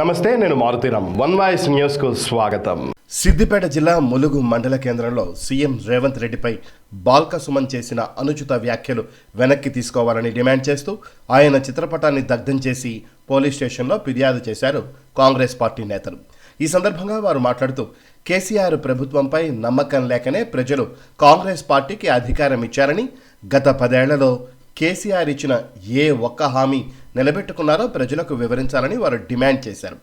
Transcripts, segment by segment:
నమస్తే, నేను Maruthi Ram. One voice న్యూస్కు స్వాగతం. సిద్దిపేట జిల్లా ములుగు మండల కేంద్రంలో సీఎం రేవంత్ రెడ్డిపై బాల్క సుమన్ చేసిన అనుచిత వ్యాఖ్యలు వెనక్కి తీసుకోవాలని డిమాండ్ చేస్తూ ఆయన చిత్రపటాన్ని దగ్ధం చేసి పోలీస్ స్టేషన్లో ఫిర్యాదు చేశారు కాంగ్రెస్ పార్టీ నేతలు. ఈ సందర్భంగా వారు మాట్లాడుతూ కేసీఆర్ ప్రభుత్వంపై నమ్మకం లేకనే ప్రజలు కాంగ్రెస్ పార్టీకి అధికారం ఇచ్చారని, గత 10 ఏళ్లలో కేసీఆర్ ఇచ్చిన ఏ ఒక్క హామీ నిలబెట్టుకున్నారో ప్రజలకు వివరించాలని వారు డిమాండ్ చేశారు.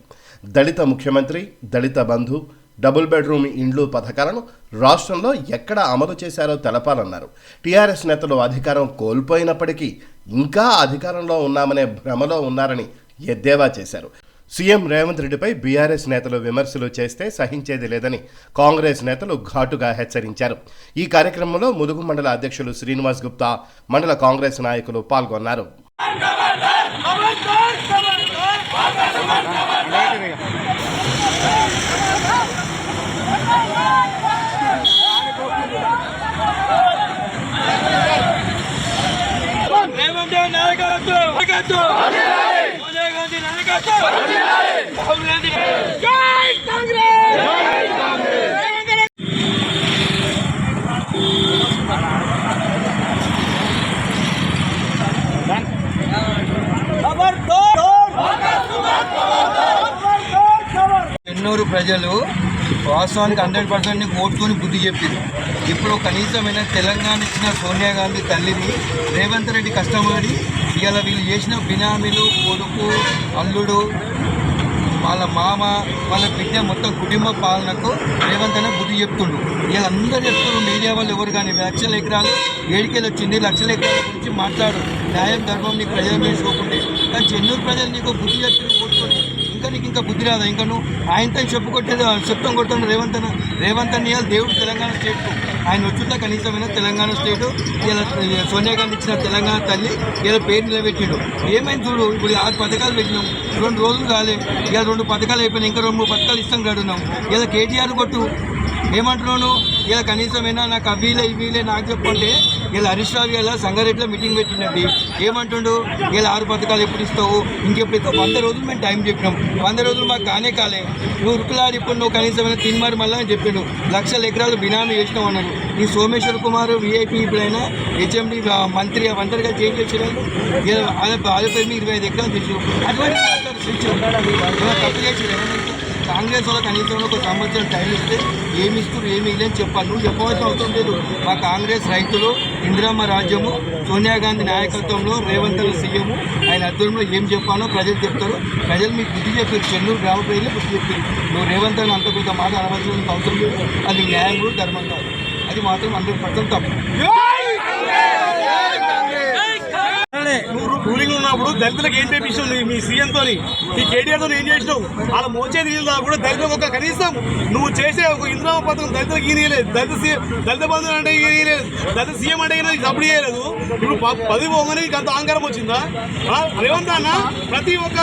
దళిత ముఖ్యమంత్రి, దళిత బంధు, డబుల్ బెడ్రూమ్ ఇండ్లు పథకాలను రాష్ట్రంలో ఎక్కడ అమలు చేశారో తెలపాలన్నారు. టీఆర్ఎస్ నేతలు అధికారం కోల్పోయినప్పటికీ ఇంకా అధికారంలో ఉన్నామనే భ్రమలో ఉన్నారని ఎద్దేవా చేశారు. సీఎం రేవంత్ రెడ్డిపై బీఆర్ఎస్ నేతలు విమర్శలు చేస్తే సహించేది లేదని కాంగ్రెస్ నేతలు ఘాటుగా హెచ్చరించారు. ఈ కార్యక్రమంలో ములుగు మండల అధ్యక్షులు శ్రీనివాస్ గుప్తా, మండల కాంగ్రెస్ నాయకులు పాల్గొన్నారు. ఎన్నూరు ప్రజలు వాస్తవానికి 100% కోర్టుకొని బుద్ధి చెప్పింది. ఇప్పుడు కనీసమైన తెలంగాణ ఇచ్చిన సోనియా గాంధీ తల్లిని రేవంత్ రెడ్డి కష్టపడి ఇవాళ వీళ్ళు చేసిన బినామీలు, కొడుకు, అల్లుడు, వాళ్ళ మామ, వాళ్ళ బిడ్డ మొత్తం కుటుంబ పాలనకు రేవంత్ అనే బుద్ధి చెప్తుండు. ఇలా అందరూ చెప్తున్నారు, మీడియా వాళ్ళు ఎవరు కానీ. లక్షల ఎకరాలు ఏడికెళ్ళి వచ్చింది, లక్షల ఎకరాల గురించి మాట్లాడు, న్యాయం ధర్మం నీకు ప్రజలు వేసుకోకుంటే. కానీ చెన్నూరు ప్రజలు నీకు బుద్ధి చెప్పి కొట్టుకొని నీకు ఇంకా బుద్ధి రాదా? ఇంకా నువ్వు ఆయనతో చెప్పుకొట్టేది చెప్తాం కొట్టాను రేవంత్ అని దేవుడు తెలంగాణ స్టేట్కు ఆయన వచ్చుంటే కనీసమైన తెలంగాణ స్టేటు ఇలా సోనియా గాంధీ ఇచ్చిన తెలంగాణ తల్లి ఇలా పేరు నిలబెట్టిండు. ఏమైంది చూడు, ఇప్పుడు 6 పథకాలు పెట్టినాం, 2 రోజులు కాలే, ఇలా 2 పథకాలు అయిపోయినాయి, ఇంకా 2-3 పథకాలు ఇస్తాం కడున్నాం. ఇలా కేటీఆర్ కొట్టు ఏమంటున్నాను, ఇలా కనీసమైనా నాకు అవ్వీలే ఇవ్వీలే నాకు చెప్పంటే ఇలా హరీష్ రావు ఇలా సంగారెడ్డిలో మీటింగ్ పెట్టినట్టు ఏమంటుండు, ఇలా 6 పథకాలు ఎప్పుడు ఇస్తావు, ఇంకెప్పుడు ఇస్తావు? 100 రోజులు మేము టైం చెప్పినాం, 100 రోజులు మాకు కాలే. నువ్వు ఉరుకులాడి ఇప్పుడు నువ్వు కనీసమైన తిన్మారి మళ్ళీ అని చెప్పిండు. లక్షల ఎకరాలు బినామీ చేసినావు అన్నారు. ఈ సోమేశ్వర్ కుమార్ విఐపి ఇప్పుడైనా హెచ్ఎండి మంత్రి ఒంటరిగా చేంజ్ చేసినారు. ఆంధ్రప్రదేశ్ 25 ఎకరాలు చేసి అటువంటి తప్పు చేసి కాంగ్రెస్ వాళ్ళ కనీసంలో ఒక సంవత్సరం టైం ఇస్తే ఏమి ఇస్తారు ఏమి ఇల్లని చెప్పాలి. నువ్వు చెప్పవలసిన అవసరం లేదు. మా కాంగ్రెస్ రైతులు, ఇందిరమ్మ రాజ్యము, సోనియా గాంధీ నాయకత్వంలో రేవంత్ సీఎం ఆయన అధ్వర్యంలో ఏం చెప్పాలో ప్రజలు చెప్తారు. ప్రజలు మీకు బుద్ధి చెప్పారు, చెన్నూరు గ్రామ ప్రజలు బుద్ధి చెప్పారు. నువ్వు రేవంత్ అని అంత పెద్ద మాట అనవలసిన అవసరం లేదు. అది న్యాయం కూడా ధర్మం కాదు. అది మాత్రం 100% తప్పు. నువ్వు రూలింగ్ ఉన్నప్పుడు దళితులకు ఏం చేపించావు మీ సీఎంతో, ఈ కేటీఆర్తో ఏం చేసినావు? అలా మోచే నీళ్ళు కూడా దళితులకు ఒక కనీసం నువ్వు చేసే ఒక ఇంద్రమ పథకం దళితులకు ఈయలేదు, దళిత బంధువులు అంటే ఈయలేదు, దళిత సీఎం అంటే సపోర్ట్ చేయలేదు. ఇప్పుడు 10 పోగానే అంత అహంకారం వచ్చిందా? రేవంత్ అన్న ప్రతి ఒక్క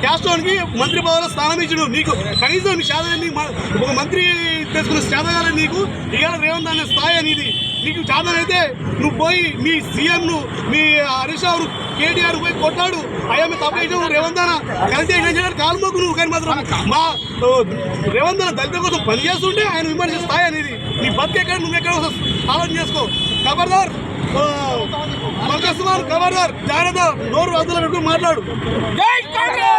క్యాస్ట్ వానికి మంత్రి పదవిలో స్థానం ఇచ్చిన నీకు కనీసం నీ శాతం ఒక మంత్రి తీసుకున్న శాతగాలని నీకు ఇవాళ రేవంత్ అనే స్థాయి అనేది నీకు శాతం అయితే నువ్వు పోయి మీ సీఎంను మీ హరీష్ రావు కేటీఆర్ పోయి కొట్టాడు. అయ్యా మీ తప్ప వేసినావు రేవంత్ అన్న కలిసి చేయడానికి కాలుమోకు నువ్వు. కానీ మాత్రం మా రేవంత్ అన్న దళితుల కోసం పనిచేస్తుంటే ఆయన విమర్శ స్థాయి అనేది నీ బతికెక్కడ నువ్వు ఎక్కడ ఆలోచన చేసుకో. ఖబర్దార్ ఖబర్దార్, జాగ్రత్త, నోరు అదులో పెట్టుకుని మాట్లాడు. జై కాంగ్రెస్.